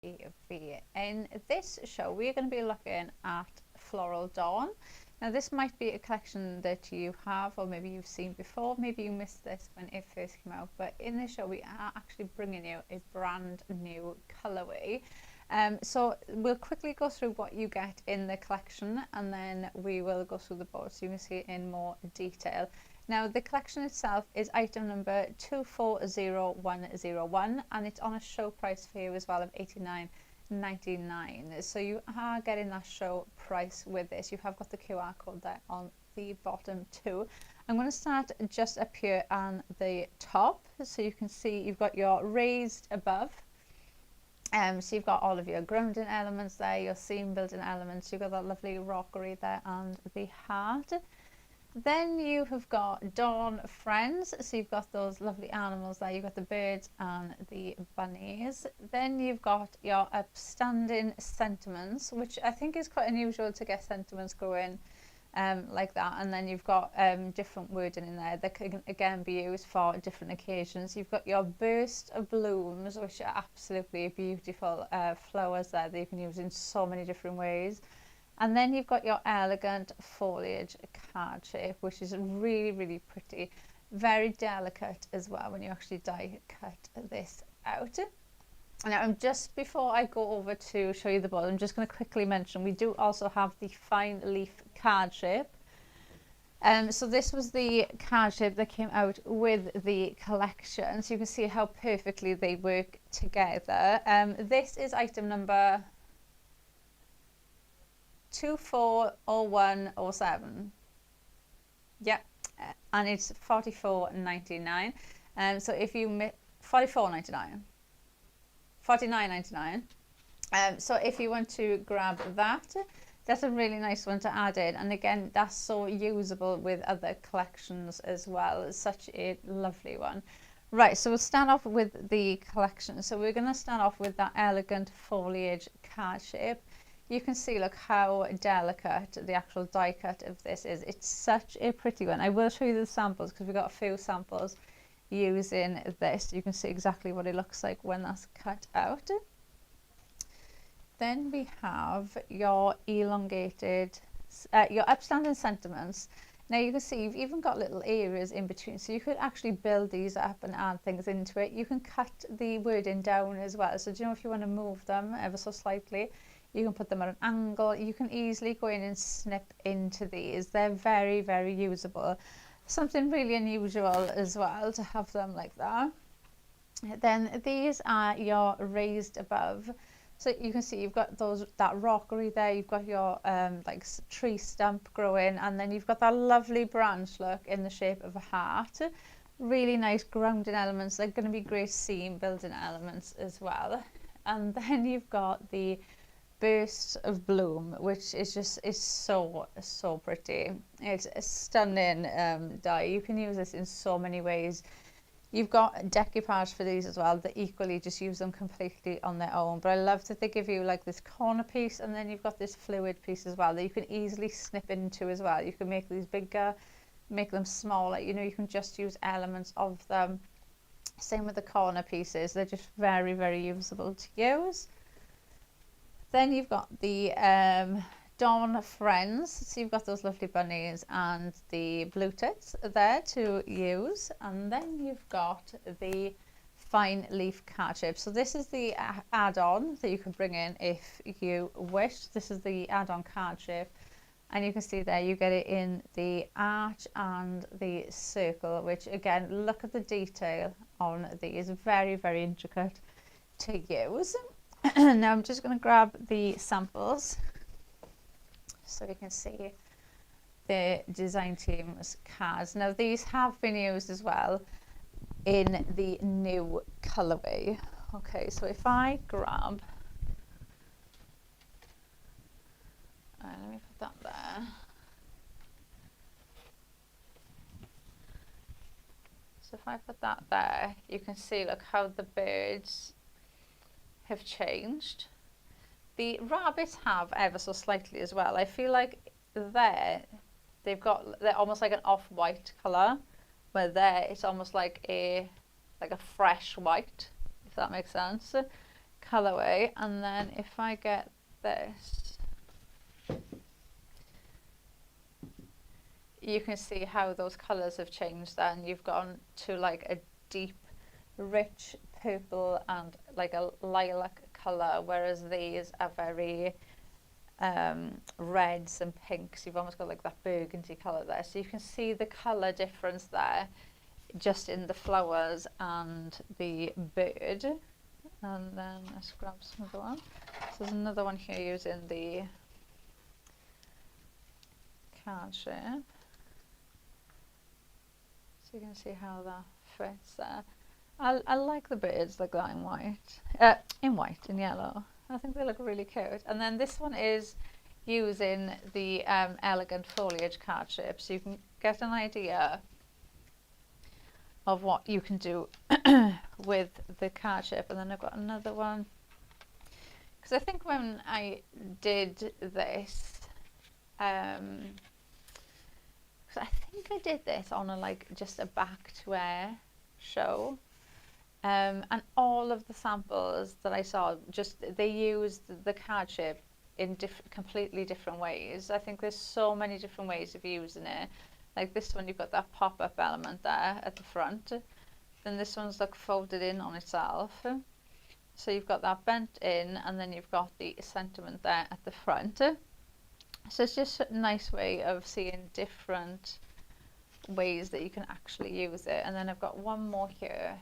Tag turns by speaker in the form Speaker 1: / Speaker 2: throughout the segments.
Speaker 1: TV. In this show, we're going to be looking at Floral Dawn. Now, this might be a collection that you have, or maybe you've seen before. Maybe you missed this when it first came out. But in this show, we are actually bringing you a brand new colorway. So we'll quickly go through what you get in the collection, and then we will go through the board so you can see it in more detail. Now, the collection itself is item number 240101, and it's on a show price for you as well of £89.99. So you are getting that show price with this. You have got the QR code there on the bottom too. I'm going to start just up here on the top, so you can see you've got your raised above. So you've got all of your grounding elements there, your seam building elements. You've got that lovely rockery there and the heart. Then you have got Dawn Friends, so you've got those lovely animals there. You've got the birds and the bunnies. Then you've got your upstanding sentiments, which I think is quite unusual to get sentiments going like that. And then you've got different wording in there that can again be used for different occasions. You've got your burst of blooms, which are absolutely beautiful flowers there that you can use in so many different ways. And then you've got your elegant foliage card shape, which is really, really pretty. Very delicate as well when you actually die cut this out. Now, just before I go over to show you the board, I'm just going to quickly mention we do also have the fine leaf card shape. So this was the card shape that came out with the collection. So you can see how perfectly they work together. This is item number 240107. Yeah, and it's £44.99. So if you £44.99, £49.99. So if you want to grab that, that's a really nice one to add in. And again, that's so usable with other collections as well. It's such a lovely one. Right, so we'll start off with the collection. So we're going to start off with that elegant foliage card shape. You can see, look how delicate the actual die cut of this is. It's such a pretty one. I will show you the samples because we've got a few samples using this. You can see exactly what it looks like when that's cut out. Then we have your elongated, your upstanding sentiments. Now you can see you've even got little areas in between, so you could actually build these up and add things into it. You can cut the wording down as well. So do you know, if you want to move them ever so slightly, you can put them at an angle. You can easily go in and snip into these. They're very, very usable. Something really unusual as well to have them like that. Then these are your raised above. So you can see you've got that rockery there. You've got your like tree stump growing, and then you've got that lovely branch look in the shape of a heart. Really nice grounding elements. They're going to be great seam building elements as well. And then you've got the burst of bloom, which is so pretty. It's a stunning die. You can use this in so many ways. You've got decoupage for these as well that equally just use them completely on their own, but I love that they give you like this corner piece, and then you've got this fluid piece as well that you can easily snip into as well. You can make these bigger, make them smaller, you know, you can just use elements of them. Same with the corner pieces. They're just very, very usable to use. Then you've got the Dawn Friends. So you've got those lovely bunnies and the blue tits there to use. And then you've got the fine leaf card shape. So this is the add-on that you can bring in if you wish. This is the add-on card shape. And you can see there you get it in the arch and the circle, which again, look at the detail on these. Very, very intricate to use. Now I'm just going to grab the samples so you can see the design team's cards. Now these have been used as well in the new colorway. Okay, so if I grab, let me put that there. So if I put that there, you can see, look how the birds have changed. The rabbits have ever so slightly as well. I feel like they're almost like an off-white colour, where there it's almost like a fresh white, if that makes sense. colorway. And then if I get this, you can see how those colors have changed. Then you've gone to like a deep rich purple and like a lilac color, whereas these are very reds and pinks. You've almost got like that burgundy color there, so you can see the color difference there just in the flowers and the bird. And then let's grab some other one. So there's another one here using the card shape, so you can see how that fits there. I like the birds like that in white, in yellow. I think they look really cute. And then this one is using the elegant foliage card shape, so you can get an idea of what you can do with the card shape. And then I've got another one, because I think when I did this, because I think I did this on a like just a back to air show, and all of the samples that I saw, just they used the card shape in completely different ways. I think there's so many different ways of using it. Like this one, you've got that pop-up element there at the front. Then this one's like folded in on itself. So you've got that bent in, and then you've got the sentiment there at the front. So it's just a nice way of seeing different ways that you can actually use it. And then I've got one more here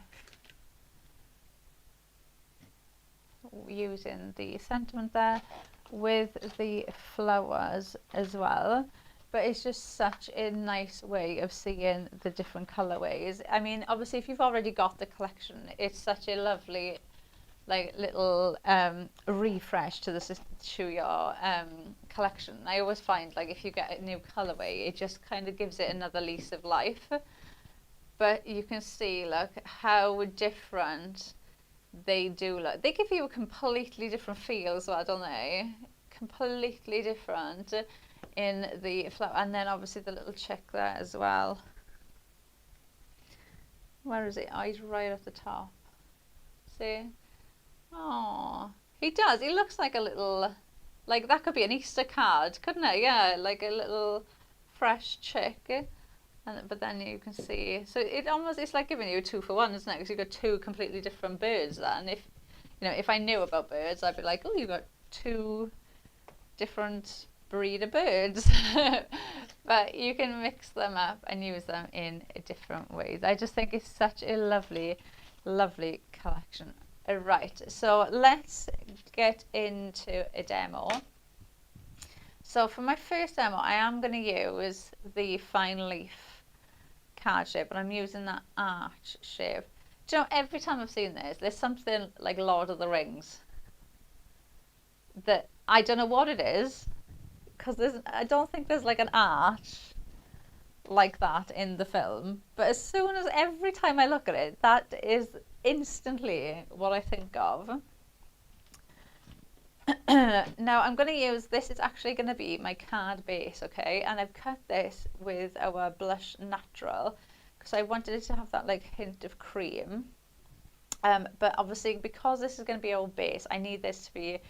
Speaker 1: using the sentiment there with the flowers as well. But it's just such a nice way of seeing the different colorways. I mean, obviously if you've already got the collection, it's such a lovely like little refresh to your collection. I always find like if you get a new colorway, it just kind of gives it another lease of life. But you can see, look how different they do look. They give you a completely different feel as well, don't they? Completely different in the flower. And then obviously the little chick there as well. Where is it? Oh, he's right at the top. See? Oh, he does. He looks like a little, like that could be an Easter card, couldn't it? Yeah, like a little fresh chick. And but then you can see, so it almost, it's like giving you a 2-for-1, isn't it? Because you've got two completely different birds there. And if, you know, if I knew about birds, I'd be like, oh, you've got two different breed of birds. But you can mix them up and use them in different ways. I just think it's such a lovely, lovely collection. Right, so let's get into a demo. So for my first demo, I am going to use the fine leaf card shape, but I'm using that arch shape. Do you know, every time I've seen this, there's something like Lord of the Rings that I don't know what it is, because I don't think there's like an arch like that in the film. But as soon as, every time I look at it, that is instantly what I think of. Now I'm going to use, this is actually going to be my card base, okay, and I've cut this with our blush natural because I wanted it to have that like hint of cream, but obviously because this is going to be our base, I need this to be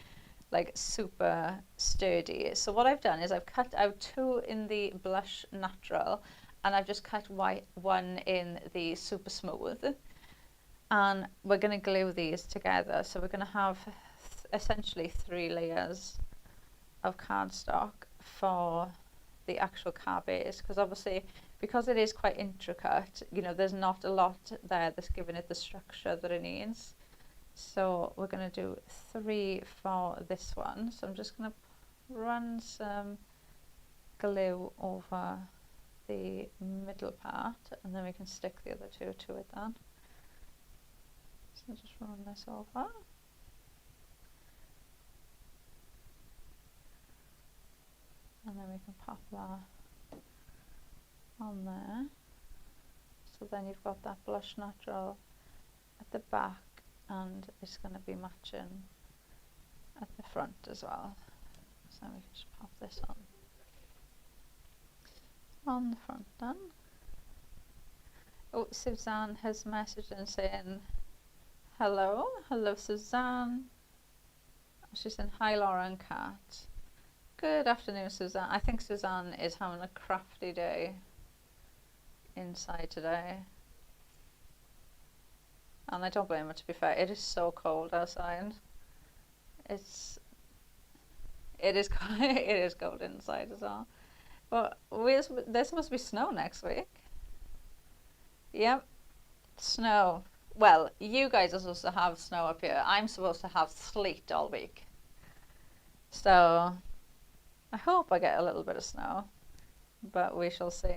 Speaker 1: like super sturdy. So what I've done is I've cut out 2 in the blush natural, and I've just cut one in the super smooth, and we're going to glue these together. So we're going to have essentially 3 layers of cardstock for the actual card base, because obviously because it is quite intricate, you know, there's not a lot there that's giving it the structure that it needs. So we're going to do 3 for this one. So I'm just going to run some glue over the middle part, and then we can stick the other 2 to it then. So just run this over. And then we can pop that on there. So then you've got that blush natural at the back, and it's going to be matching at the front as well. So we can just pop this on the front then. Oh, Suzanne has messaged and saying hello. Hello, Suzanne. She's in Hi Laura and Kat. Good afternoon, Suzanne. I think Suzanne is having a crafty day inside today. And I don't blame her, to be fair. It is so cold outside. It is it is cold inside as well. But there's supposed to be snow next week. Yep, snow. Well, you guys are supposed to have snow up here. I'm supposed to have sleet all week. So I hope I get a little bit of snow, but we shall see.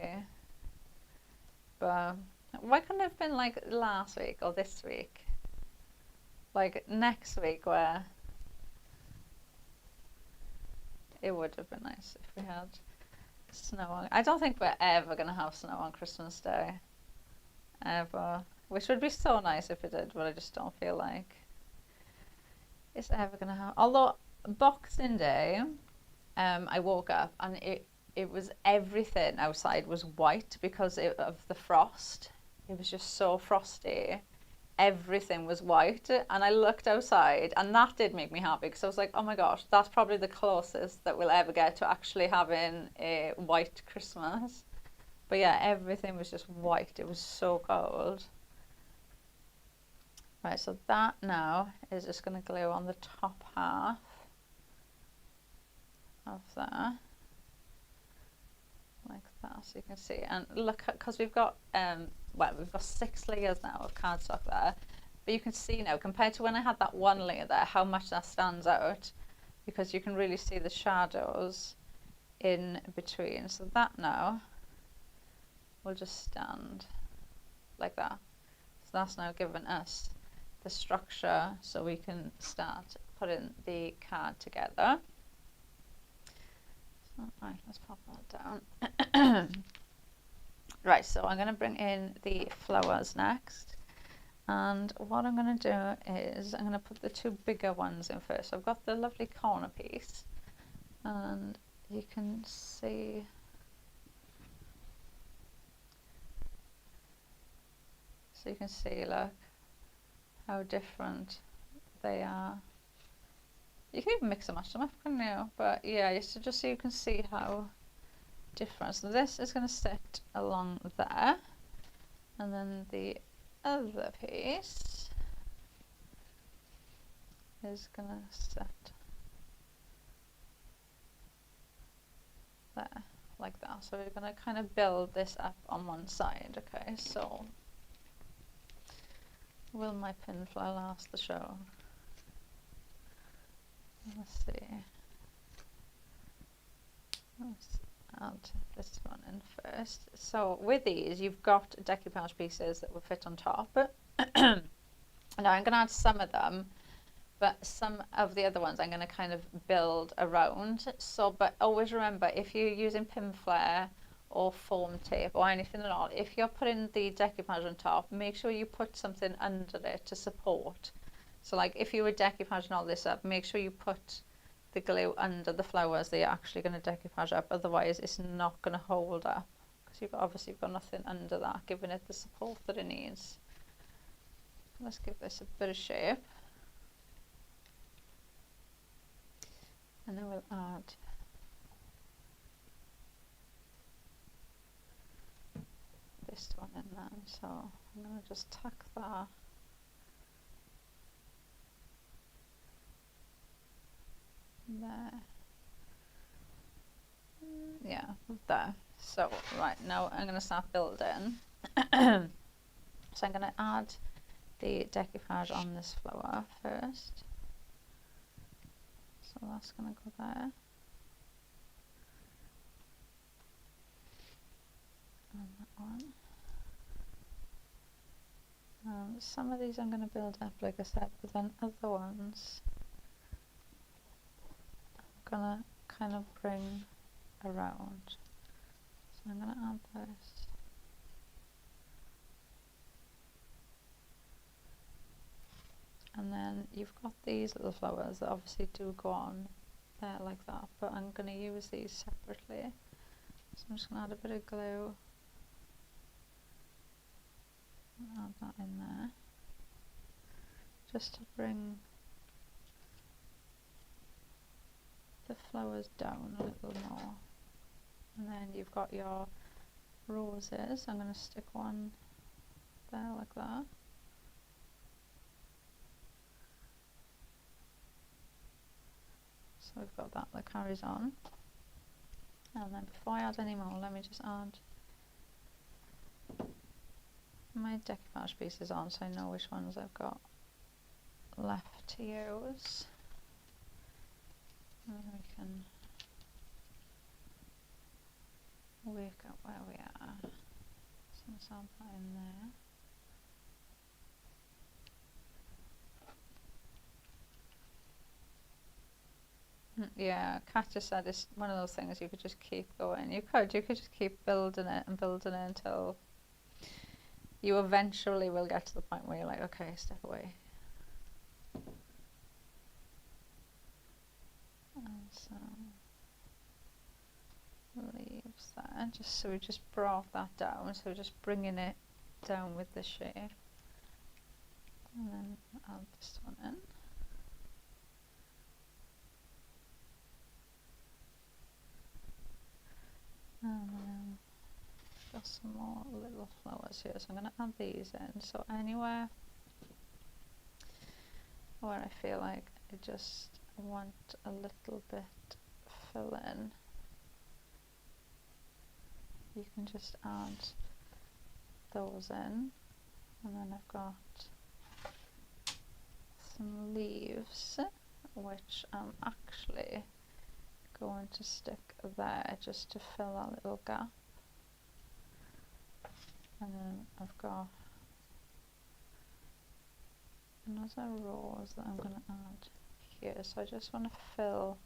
Speaker 1: But why couldn't it have been like last week or this week? Like next week, where it would have been nice if we had snow. I don't think we're ever going to have snow on Christmas Day. Ever. Which would be so nice if it did, but I just don't feel like it's ever going to happen. Although Boxing Day, I woke up and it was everything outside was white because of the frost. It was just so frosty. Everything was white, and I looked outside, and that did make me happy because I was like, oh my gosh, that's probably the closest that we'll ever get to actually having a white Christmas. But yeah, everything was just white. It was so cold. Right, so that now is just going to glue on the top half of that, like that, so you can see. And look, because we've got well, we've got 6 layers now of cardstock there, but you can see now compared to when I had that 1 layer there how much that stands out, because you can really see the shadows in between. So that now will just stand like that. So that's now given us the structure so we can start putting the card together. So, right, let's pop that down. Right, so I'm going to bring in the flowers next, and what I'm going to do is I'm going to put the 2 bigger ones in first. So I've got the lovely corner piece, and you can see look how different they are. You can even mix and match them up, couldn't you? But yeah, just so you can see how different. So this is going to sit along there, and then the other piece is going to sit there, like that. So we're going to kind of build this up on one side. Okay, so will my pin flower last the show? Let's see. Let's add this one in first. So with these, you've got decoupage pieces that will fit on top. Now I'm going to add some of them, but some of the other ones I'm going to kind of build around. So, but always remember, if you're using pin flare or foam tape or anything at all, if you're putting the decoupage on top, make sure you put something under it to support. So like if you were decoupaging all this up, make sure you put the glue under the flowers that you're actually going to decoupage up, otherwise it's not going to hold up, because you've got nothing under that giving it the support that it needs. Let's give this a bit of shape, and then we'll add this one in then. So I'm going to just tuck that there. Yeah, there. So right now I'm going to start building. So I'm going to add the decoupage on this flower first. So that's going to go there. And that one. Some of these I'm going to build up, like I said, but then other ones I'm going to kind of bring around. So I'm going to add this. And then you've got these little flowers that obviously do go on there like that, but I'm going to use these separately. So I'm just going to add a bit of glue. Add that in there, just to bring flowers down a little more, and then you've got your roses. I'm going to stick one there like that. So we've got that carries on. And then before I add any more, let me just add my decoupage pieces on so I know which ones I've got left to use. And then we can work out where we are. So let's add that in there. Yeah, Kat just said it's one of those things you could just keep going. You could just keep building it and building it until you eventually will get to the point where you're like, okay, step away. And so leaves there, just so we just brought that down, so we're just bringing it down with the shape. And then add this one in. And then got some more little flowers here, so I'm going to add these in. So anywhere where I feel like I just want a little bit fill in, you can just add those in. And then I've got some leaves which I'm actually going to stick there just to fill that little gap. And then I've got another rose that I'm going to add here, so I just want to fill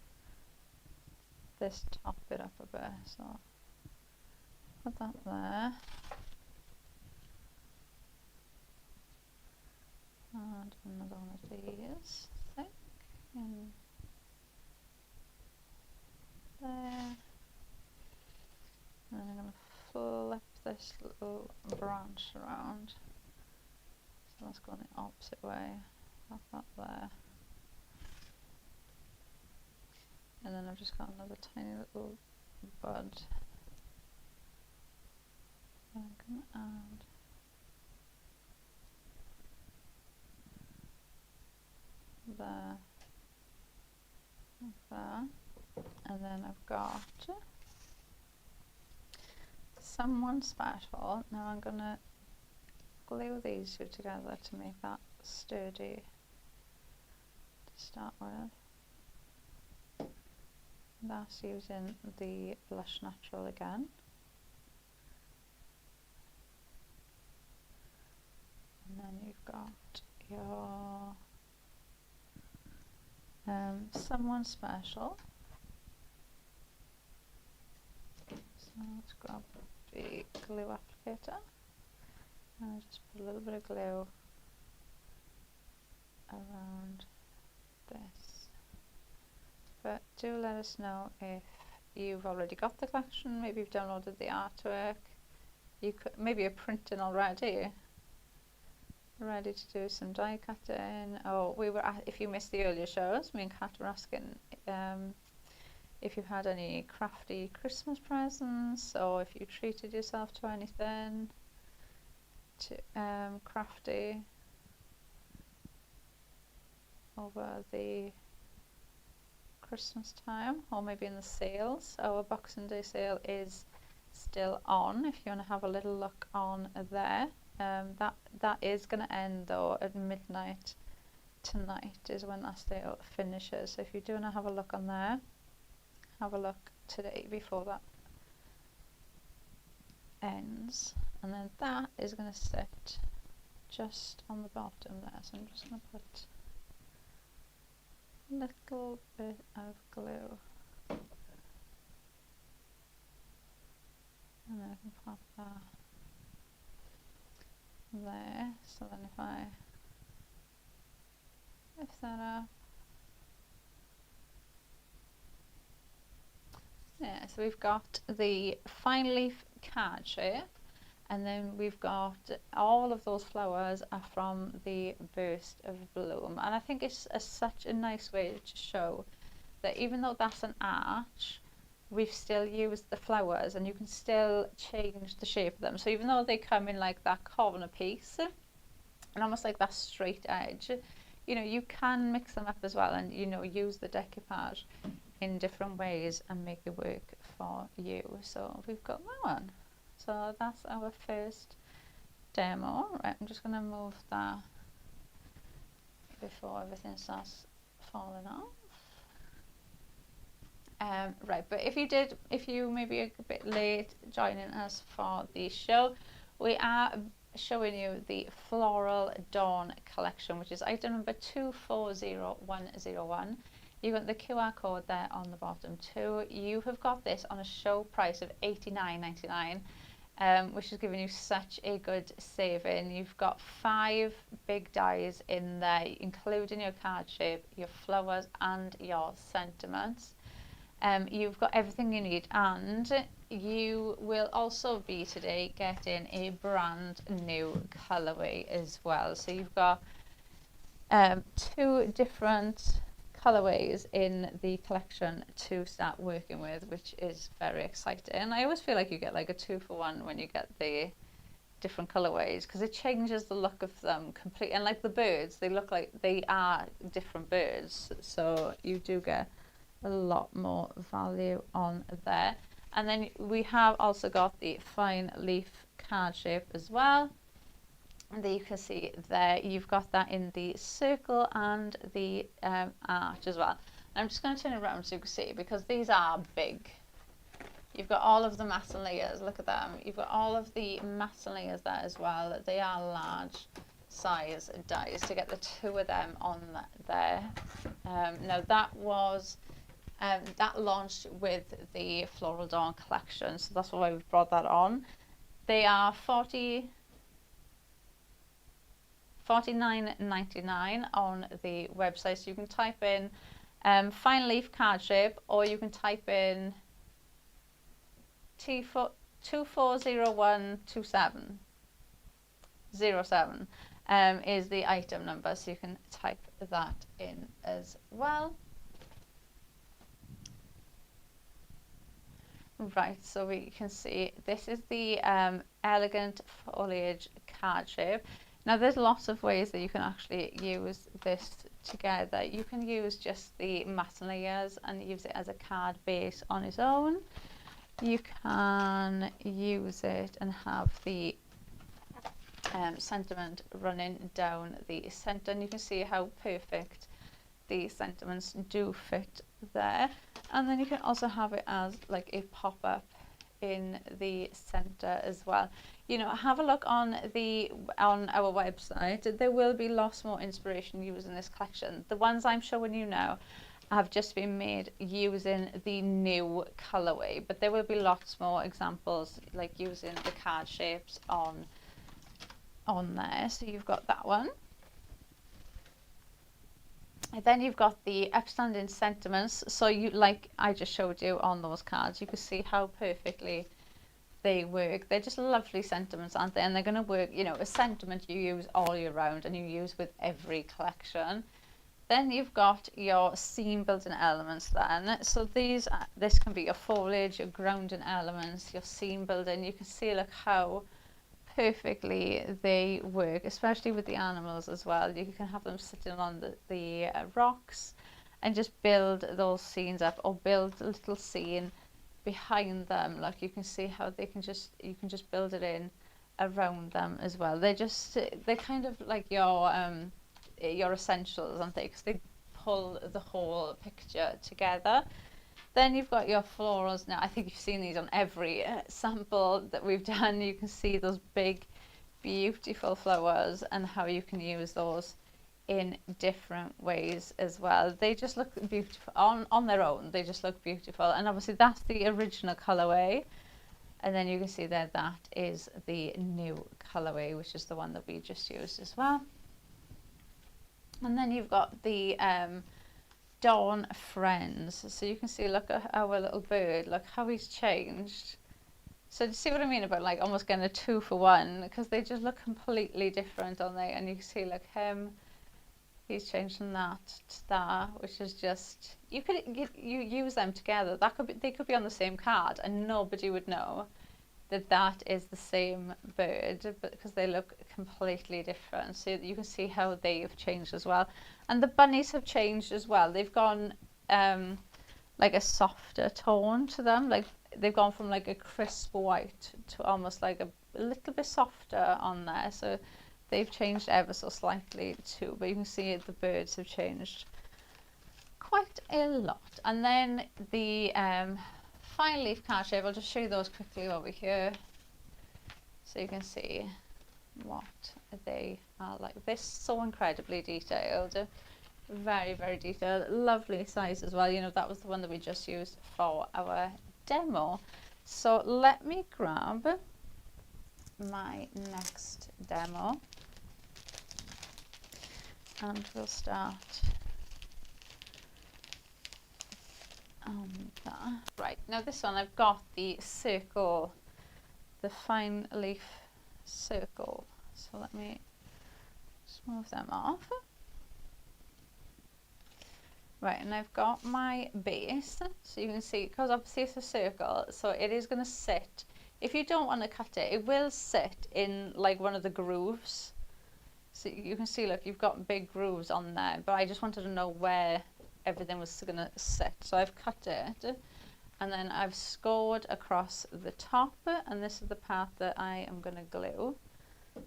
Speaker 1: this top bit up a bit, so put that there. And another one of these, I think, in there. And then I'm going to flip this little branch around, so that's going the opposite way. Have that there. And then I've just got another tiny little bud. I'm going to add there, like that. And then I've got someone special. Now I'm going to glue these two together to make that sturdy to start with. That's using the Blush Natural again. And then you've got your Someone Special. So let's grab the glue applicator and just put a little bit of glue around this. But do let us know if you've already got the collection, maybe you've downloaded the artwork, you could, maybe you're printing already, ready to do some die cutting. Oh, if you missed the earlier shows, me and Kat were asking if you had any crafty Christmas presents, or if you treated yourself to anything crafty over the Christmas time, or maybe in the sales. Our Boxing Day sale is still on if you want to have a little look on there. That is going to end though at midnight tonight, is when that sale finishes. So if you do want to have a look on there, have a look today before that ends. And then that is going to sit just on the bottom there, so I'm just going to put a little bit of glue, and then I can pop that there. So then if I lift that up, yeah, so we've got the fine leaf card shape, and then we've got all of those flowers are from the Burst of Bloom, and I think it's such a nice way to show that even though that's an arch, we've still used the flowers, and you can still change the shape of them. So even though they come in like that corner piece and almost like that straight edge, you know, you can mix them up as well, and you know, use the decoupage in different ways and make it work for you. So we've got that one. So that's our first demo. Right, I'm just going to move that before everything starts falling off. Right, but if you maybe a bit late joining us for the show, we are showing you the Floral Dawn Collection, which is item number 240101. You've got the QR code there on the bottom too. You have got this on a show price of $89.99, which is giving you such a good saving. You've got 5 big dies in there, including your card shape, your flowers and your sentiments. You've got everything you need, and you will also be today getting a brand new colorway as well. So you've got 2 different colorways in the collection to start working with, which is very exciting. I always feel like you get like a 2-for-1 when you get the different colorways, because it changes the look of them completely. And like the birds, they look like they are different birds, so you do get a lot more value on there. And then we have also got the fine leaf card shape as well, and there you can see there you've got that in the circle and the arch as well. I'm just going to turn it around so you can see, because these are big. You've got all of the matte layers, look at them. You've got all of the matte layers there as well. They are large size dies to get the 2 of them on there. Now that was that launched with the Floral Dawn Collection, so that's why we've brought that on. They are $49.99 on the website, so you can type in fine leaf card shape, or you can type in 24012707 is the item number, so you can type that in as well. Right, so we can see this is the elegant foliage card shape. Now there's lots of ways that you can actually use this together. You can use just the matte layers and use it as a card base on its own. You can use it and have the sentiment running down the center, and you can see how perfect the sentiments do fit there. And then you can also have it as like a pop-up in the center as well. You know, have a look on our website. There will be lots more inspiration using this collection. The ones I'm showing you now have just been made using the new colorway, but there will be lots more examples like using the card shapes on there. So you've got that one. And then you've got the upstanding sentiments. So you, like I just showed you on those cards, you can see how perfectly they work. They're just lovely sentiments, aren't they? And they're going to work, you know, a sentiment you use all year round and you use with every collection. Then you've got your scene building elements then. So this can be your foliage, your grounding elements, your scene building. You can see like how perfectly they work, especially with the animals as well. You can have them sitting on the rocks and just build those scenes up, or build a little scene behind them. Like you can see how you can just build it in around them as well. They're kind of like your essentials, aren't they? Because they pull the whole picture together. Then you've got your florals. Now I think you've seen these on every sample that we've done. You can see those big beautiful flowers and how you can use those in different ways as well. They just look beautiful on their own. They just look beautiful, and obviously that's the original colorway, and then you can see there that is the new colorway, which is the one that we just used as well. And then you've got the Dawn Friends. So you can see, look at our little bird, look how he's changed. So do you see what I mean about like almost getting a 2-for-1, because they just look completely different, don't they? And you can see like him he's changing that to that, which is just, you use them together. That could be, they could be on the same card and nobody would know that that is the same bird, but because they look completely different. So you can see how they've changed as well. And the bunnies have changed as well. They've gone like a softer tone to them. Like they've gone from like a crisp white to almost like a little bit softer on there. So they've changed ever so slightly too, but you can see the birds have changed quite a lot. And then the fine leaf card shape, I'll just show you those quickly over here so you can see what they are like. They're so incredibly detailed, very, very detailed, lovely size as well. You know, that was the one that we just used for our demo. So let me grab my next demo and we'll start on that. Right, now this one I've got the circle, the fine leaf circle. So let me smooth them off. Right, and I've got my base, so you can see, because obviously it's a circle, so it is going to sit. If you don't want to cut it, it will sit in like one of the grooves. So you can see, look, you've got big grooves on there, but I just wanted to know where everything was going to sit. So I've cut it, and then I've scored across the top, and this is the part that I am going to glue.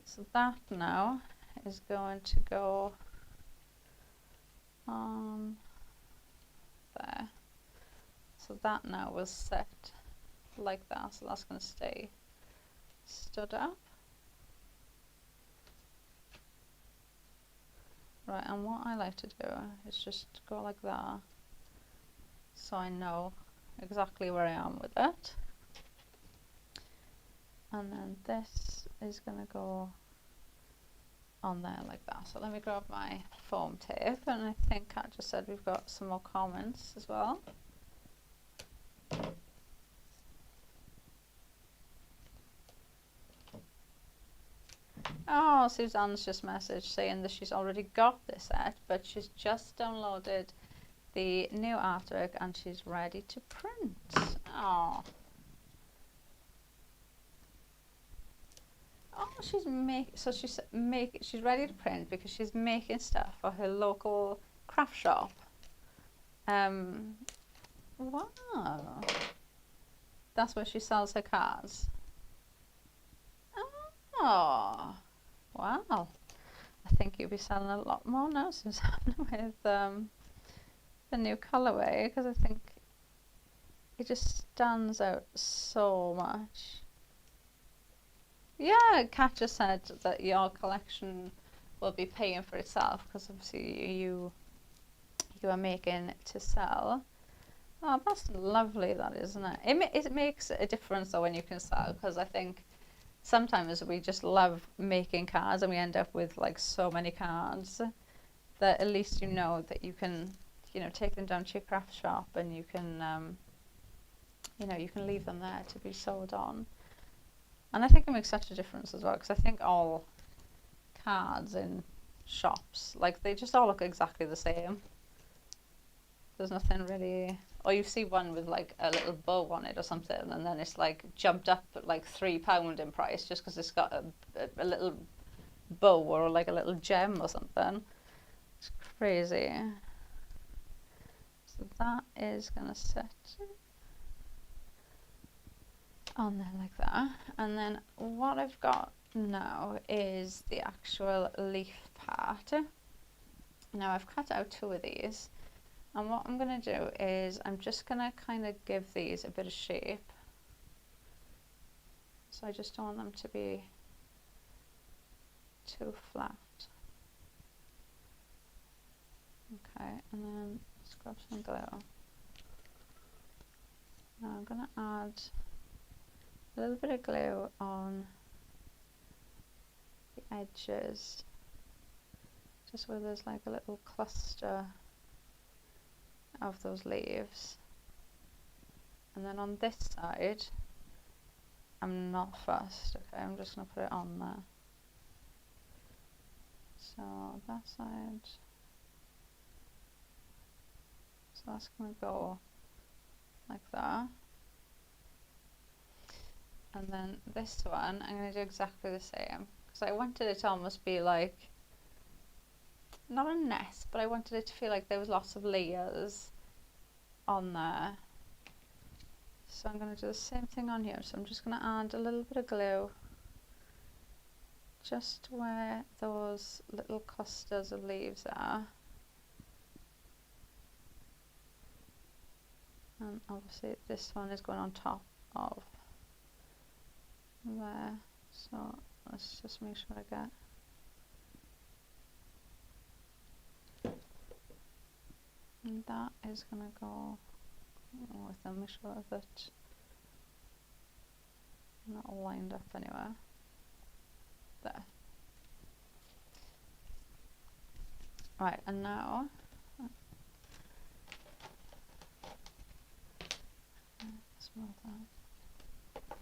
Speaker 1: So that now is going to go on there. So that now will sit like that, so that's going to stay stood up. Right, and what I like to do is just go like that, so I know exactly where I am with it. And then this is going to go on there like that. So let me grab my foam tape, and I think Kat just said we've got some more comments as well. Oh, Suzanne's just messaged saying that she's already got this set, but she's just downloaded the new artwork and she's ready to print. Oh. Oh, she's she's ready to print because she's making stuff for her local craft shop. Wow. That's where she sells her cards. Oh, wow. I think you'll be selling a lot more now, Suzanne, with the new colorway, because I think it just stands out so much. Yeah, Kat just said that your collection will be paying for itself because obviously you are making to sell. Oh, that's lovely, that, isn't it? It makes a difference though when you can sell, because I think sometimes we just love making cards and we end up with like so many cards that at least you know that you can, you know, take them down to your craft shop and you can, you know, you can leave them there to be sold on. And I think it makes such a difference as well, because I think all cards in shops, like, they just all look exactly the same. There's nothing really, or you see one with like a little bow on it or something, and then it's like jumped up at like £3 in price just because it's got a little bow or like a little gem or something. It's crazy. So that is gonna sit on there like that, and then what I've got now is the actual leaf part. Now I've cut out 2 of these, and what I'm going to do is I'm just going to kind of give these a bit of shape. So I just don't want them to be too flat. Okay, and then let's grab some glue. Now I'm going to add a little bit of glue on the edges, just where there's like a little cluster of those leaves. And then on this side, I'm not fussed. Okay, I'm just going to put it on there. So that side, So that's going to go like that. And then this one, I'm going to do exactly the same. Because I wanted it to almost be like, not a nest, but I wanted it to feel like there was lots of layers on there. So I'm going to do the same thing on here. So I'm just going to add a little bit of glue just where those little clusters of leaves are. And obviously this one is going on top of there. So let's just make sure I get and that is going to go with them. Make sure that not all lined up anywhere. There. Right, and now smooth that.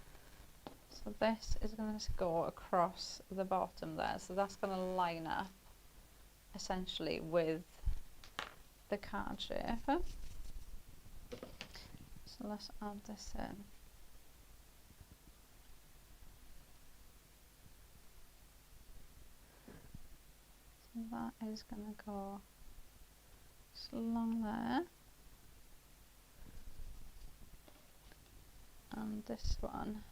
Speaker 1: So this is going to go across the bottom there. So that's going to line up essentially with the card shape. So let's add this in. So that is going to go just along there. And this one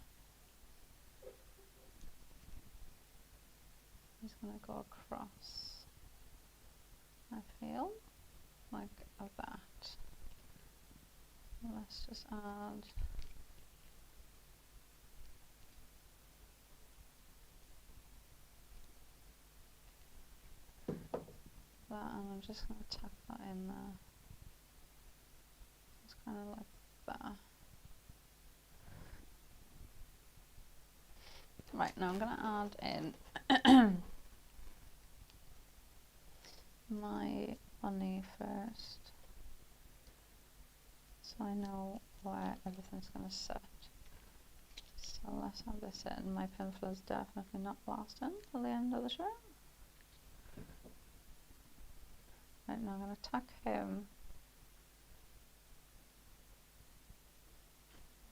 Speaker 1: is going to go across, I feel, like that. Let's just add that, and I'm just going to tuck that in there. It's kind of like that. Right, now I'm going to add in my bunny first, so I know where everything's going to sit. So let's have this in. My pencil is definitely not lasting till the end of the show. Right, now I'm going to tuck him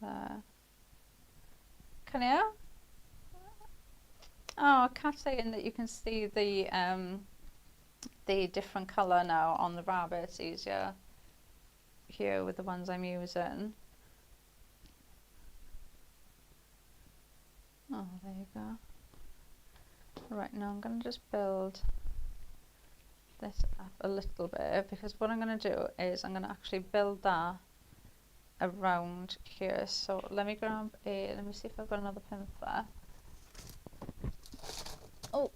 Speaker 1: there. Can you? Oh, I can't say in that you can see the different colour now on the rabbit. It's easier here with the ones I'm using. Oh, there you go. Right, now I'm going to just build this up a little bit, because what I'm going to do is I'm going to actually build that around here. So let me see if I've got another pin there. Oh,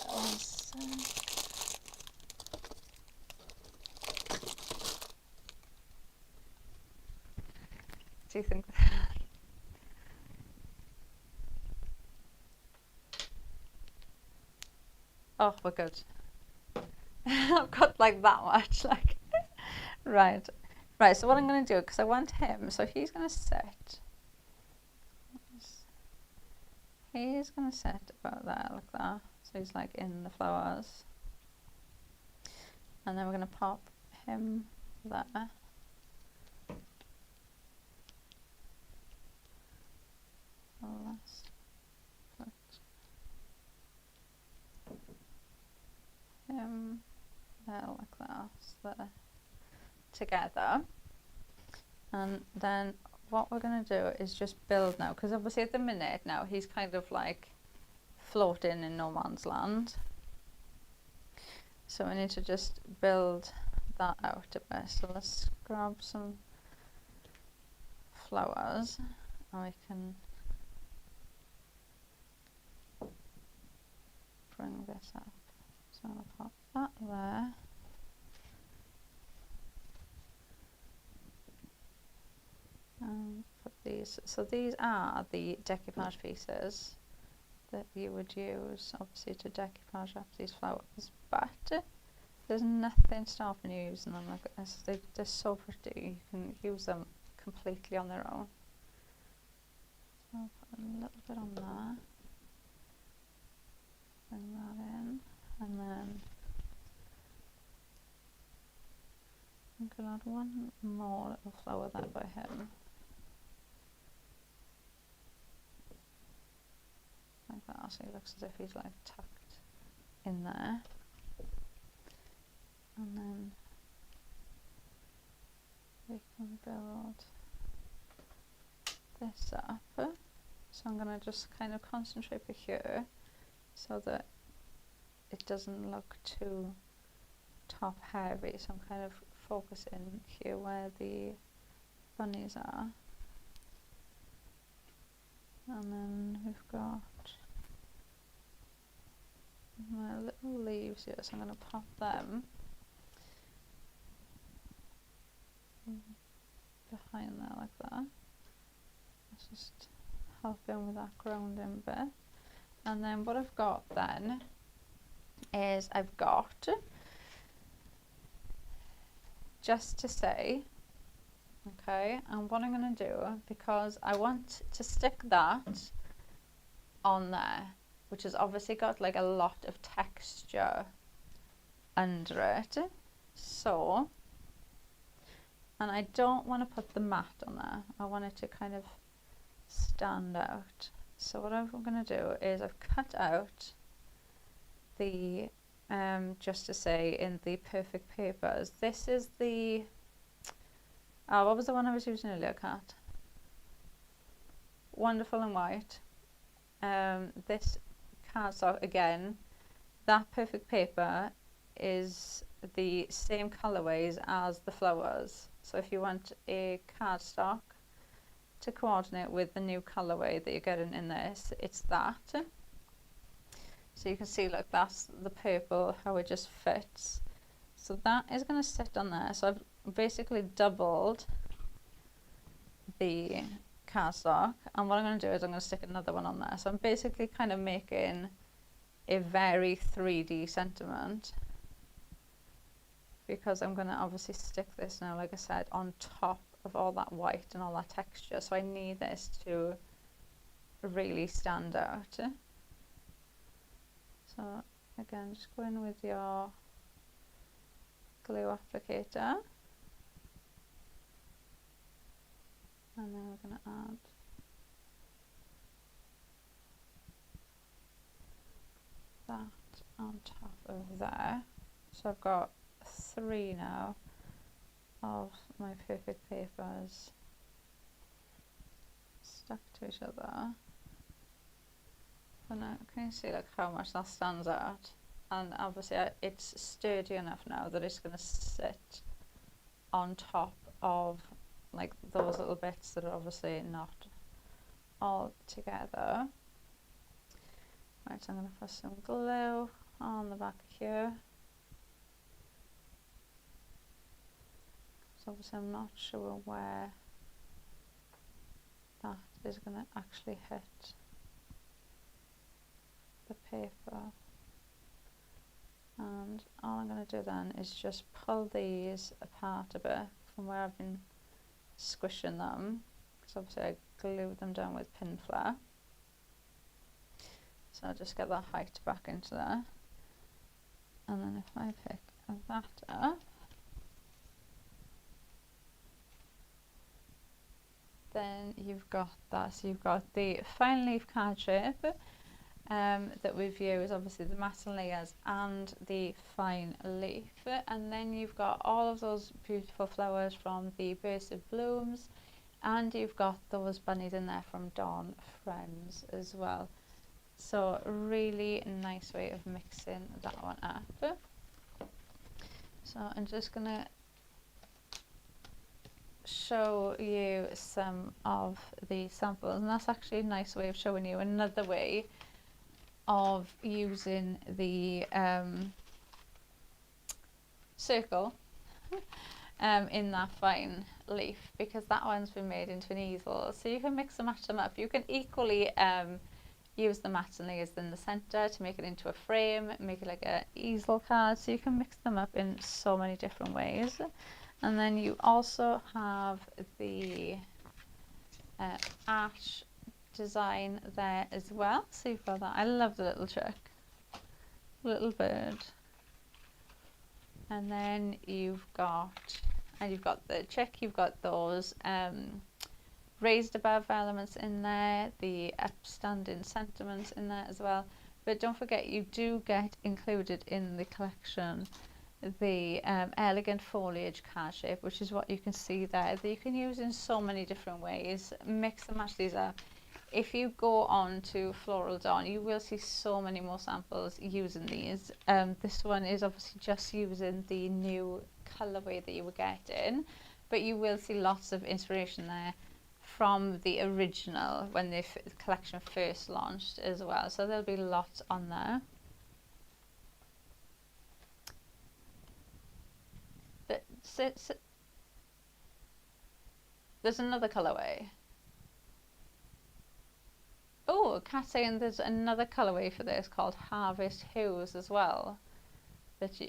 Speaker 1: one sec. Do you think? Oh, we're good. I've got like that much, like right. So what I'm going to do, because I want him, so he's going to sit. He's going to sit about there, like that. So he's like in the flowers. And then we're going to pop him there. So let's put him there like that, so they're together. And then what we're going to do is just build now, because obviously at the minute now he's kind of like floating in no man's land. So we need to just build that out a bit. So let's grab some flowers and we can bring this up. So I'm going to pop that there. And put these. So these are the decoupage pieces that you would use, obviously, to decoupage up these flowers. But there's nothing stopping you using them like this. They're so pretty. You can use them completely on their own. So I'll put a little bit on there. Bring that in, and then I'm going to add one more little flower there by him. Like that, so he looks as if he's like tucked in there. And then we can build this up. So I'm going to just kind of concentrate for here so that it doesn't look too top heavy. So I'm kind of focusing here where the bunnies are. And then we've got my little leaves here, so I'm going to pop them behind there like that. Let's just help him with that grounding bit. And then what I've got then is I've got Just to Say, okay, and what I'm going to do, because I want to stick that on there, which has obviously got like a lot of texture under it, so, and I don't want to put the matte on there, I want it to kind of stand out. So what I'm going to do is I've cut out the Just to Say in the Perfect Papers. This is the, what was the one I was using earlier, Kat? Wonderful and White. This cardstock, again, that Perfect Paper is the same colorways as the flowers. So if you want a cardstock to coordinate with the new colorway that you're getting in this, it's that. So you can see, look, that's the purple, how it just fits. So that is going to sit on there. So I've basically doubled the cardstock, and what I'm going to do is I'm going to stick another one on there. So I'm basically kind of making a very 3D sentiment, because I'm going to obviously stick this now, like I said, on top of all that white and all that texture. So I need this to really stand out. So again, just go in with your glue applicator, and then we're going to add that on top of there. So I've got 3 now of my Perfect Papers stuck to each other. And now, can you see like how much that stands out? And obviously it's sturdy enough now that it's going to sit on top of like those little bits that are obviously not all together. Right, so I'm going to put some glue on the back here. So obviously I'm not sure where that is going to actually hit the paper. And all I'm going to do then is just pull these apart a bit from where I've been squishing them, because obviously I glued them down with Pinflair. So I'll just get that height back into there. And then if I pick that up, then you've got that. So you've got the fine leaf card shape that we've used, obviously the matte layers and the fine leaf, and then you've got all of those beautiful flowers from the Burst of Blooms, and you've got those bunnies in there from Dawn Friends as well. So really nice way of mixing that one up. So I'm just gonna show you some of the samples, and that's actually a nice way of showing you another way of using the circle in that fine leaf, because that one's been made into an easel. So you can mix and match them up. You can equally use the matte and layers in the center to make it into a frame, make it like an easel card. So you can mix them up in so many different ways. And then you also have the ash design there as well. So you've got that. I love the little chick, little bird. And then you've got and you've got the chick, you've got those raised above elements in there, the upstanding sentiments in there as well. But don't forget, you do get included in the collection the elegant foliage card shape, which is what you can see there, that you can use in so many different ways. Mix and match these up. If you go on to Floral Dawn, you will see so many more samples using these. This one is obviously just using the new colourway that you were getting, but you will see lots of inspiration there from the original when the collection first launched as well. So there'll be lots on there. But there's another colourway. Oh, Kat's saying there's another colourway for this called Harvest Hues as well. That you,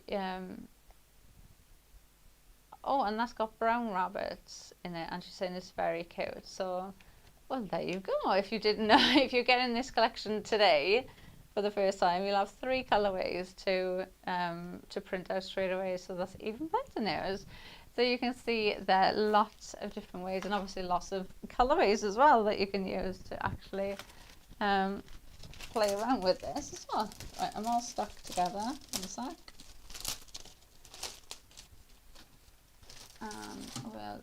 Speaker 1: oh, and that's got brown rabbits in it, and she's saying it's very cute. So, well, there you go. If you didn't know, if you're getting this collection today for the first time, you'll have 3 colourways to print out straight away. So that's even better news. So you can see there are lots of different ways, and obviously lots of colourways as well that you can use to actually play around with this as well. Right, I'm all stuck together in a sec. We'll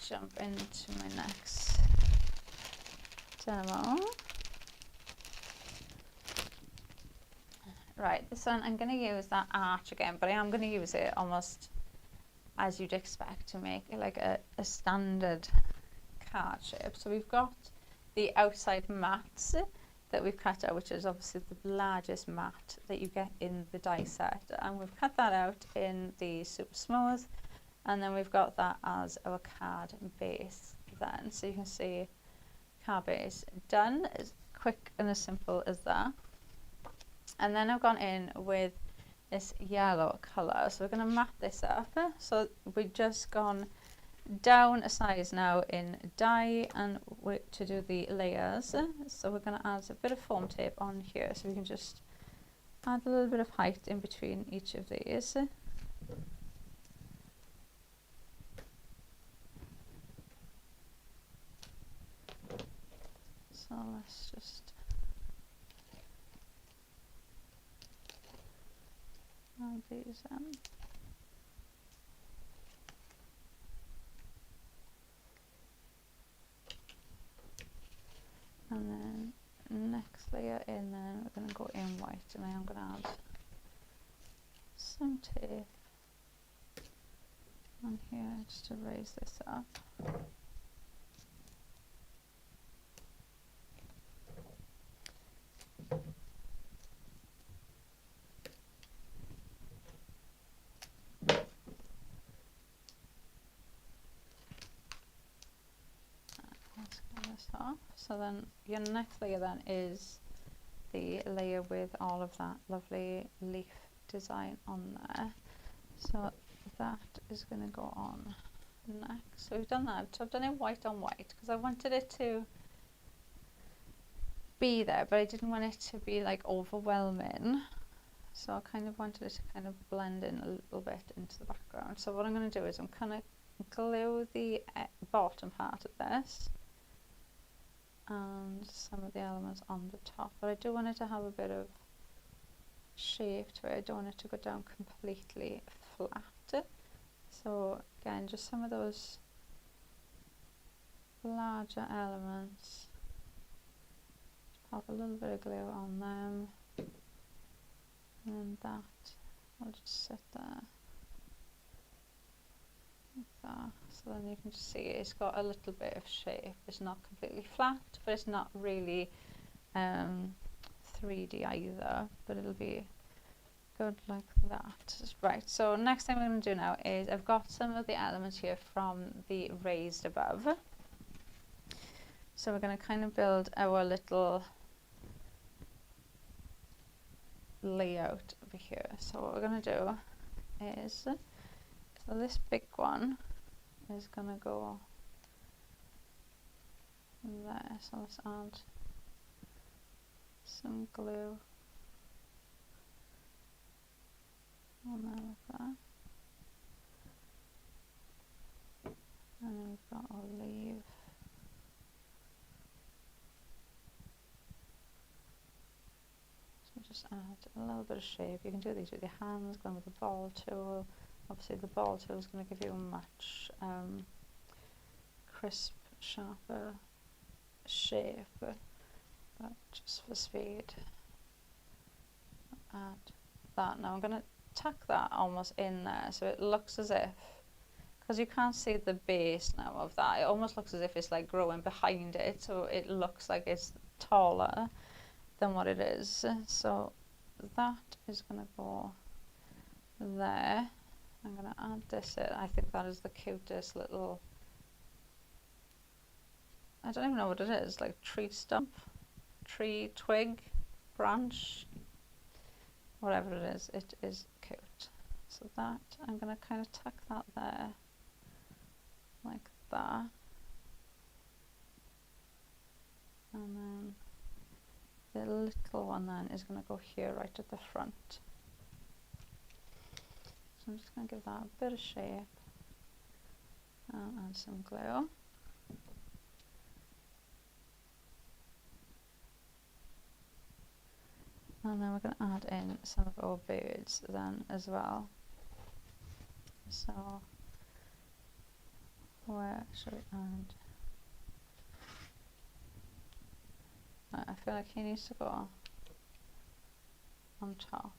Speaker 1: jump into my next demo. Right, this one I'm going to use that arch again, but I am going to use it almost as you'd expect to make it like a standard card shape. So we've got the outside mats that we've cut out, which is obviously the largest mat that you get in the die set, and we've cut that out in the super smooth, and then we've got that as our card base then. So you can see card base done, as quick and as simple as that. And then I've gone in with this yellow colour, so we're going to mat this up. So we've just gone down a size now in die and to do the layers. So we're going to add a bit of foam tape on here, so we can just add a little bit of height in between each of these. So let's just add these in. And then next layer in, then we're going to go in white, and I am going to add some tape on here just to raise this up. Let's get this off. So then your next layer then is the layer with all of that lovely leaf design on there. So that is going to go on next. So we've done that. So I've done it white on white because I wanted it to be there, but I didn't want it to be like overwhelming. So I kind of wanted it to kind of blend in a little bit into the background. So what I'm going to do is I'm kind of glue the bottom part of this and some of the elements on the top, but I do want it to have a bit of shape to it. I don't want it to go down completely flat. So again, just some of those larger elements, pop a little bit of glue on them, and that I'll just sit there like that. So then you can just see it's got a little bit of shape. It's not completely flat, but it's not really 3D either, but it'll be good like that. Right, so next thing I'm going to do now is I've got some of the elements here from the raised above. So we're going to kind of build our little layout over here. So what we're going to do is, so this big one is going to go there. So let's add some glue on there like that. just add a little bit of shape. You can do these with your hands, going with the ball tool. Obviously the ball tool is going to give you a much crisp, sharper shape, but just for speed, add that. Now I'm going to tuck that almost in there so it looks as if, because you can't see the base now of that, it almost looks as if it's like growing behind it, so it looks like it's taller than what it is. So that is going to go there. I'm going to add this in. I think that is the cutest little, I don't even know what it is, like tree stump, tree twig, branch, whatever it is cute. So that, I'm going to kind of tuck that there, like that. And then the little one then is going to go here right at the front. So I'm just going to give that a bit of shape and add some glue. And then we're going to add in some of our birds then as well. So where should we add? I feel like he needs to go on top.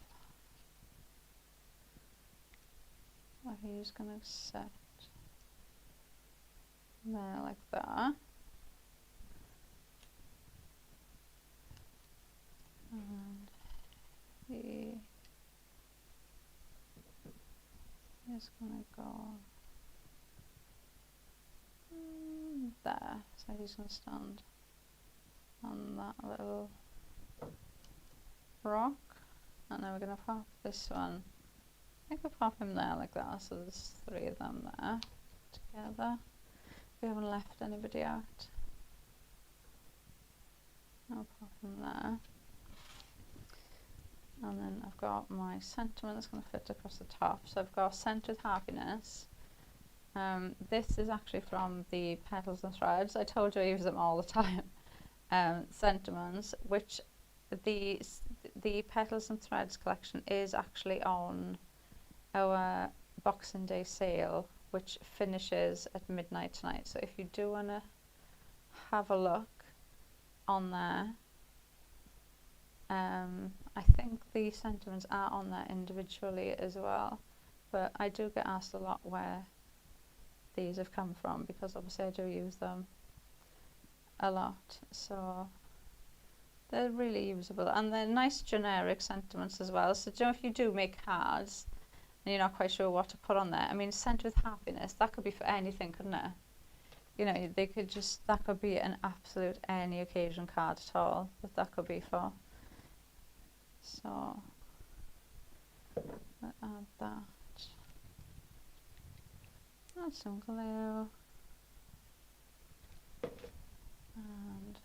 Speaker 1: Well, he's going to set there like that. And he is going to go there. So he's going to stand on that little rock. And then we're going to pop this one. I could pop him there like that, so there's 3 of them there together. We haven't left anybody out. I'll pop him there. And then I've got my sentiment that's going to fit across the top. So I've got Centered Happiness. This is actually from the Petals and Threads. I told you I use them all the time. Sentiments, which the Petals and Threads collection is actually on our Boxing Day sale, which finishes at midnight tonight. So if you do want to have a look on there, I think the sentiments are on there individually as well, but I do get asked a lot where these have come from, because obviously I do use them a lot, so they're really usable and they're nice generic sentiments as well. So if you do make cards and you're not quite sure what to put on there, I mean, Sent with Happiness, that could be for anything, couldn't it? You know, they could just, that could be an absolute any occasion card at all that could be for. So let's add that. Add some glue. And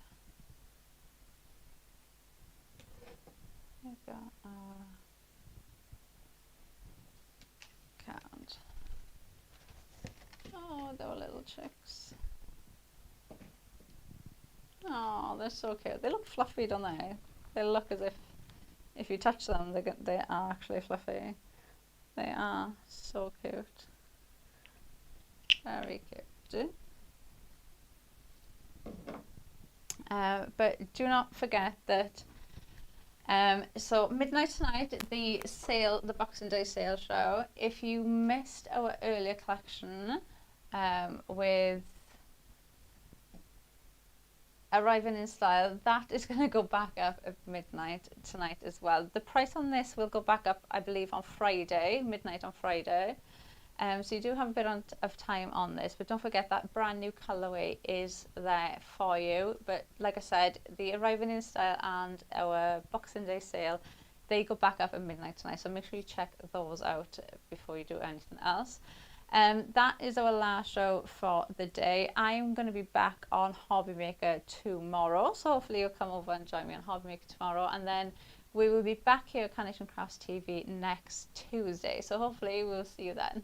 Speaker 1: we've got our card. Oh, they were little chicks. Oh, they're so cute. They look fluffy, don't they? They look as if you touch them, they are actually fluffy. They are so cute. Very cute. But do not forget that so midnight tonight, the sale, the Boxing Day sale show. If you missed our earlier collection with Arriving in Style, that is going to go back up at midnight tonight as well. The price on this will go back up, I believe, on Friday, midnight on Friday. So you do have a bit of time on this, but don't forget that brand new colourway is there for you. But like I said, the Arriving in Style and our Boxing Day sale, they go back up at midnight tonight. So make sure you check those out before you do anything else. That is our last show for the day. I'm going to be back on Hobby Maker tomorrow. So hopefully you'll come over and join me on Hobby Maker tomorrow. And then we will be back here at Carnation Crafts TV next Tuesday. So hopefully we'll see you then.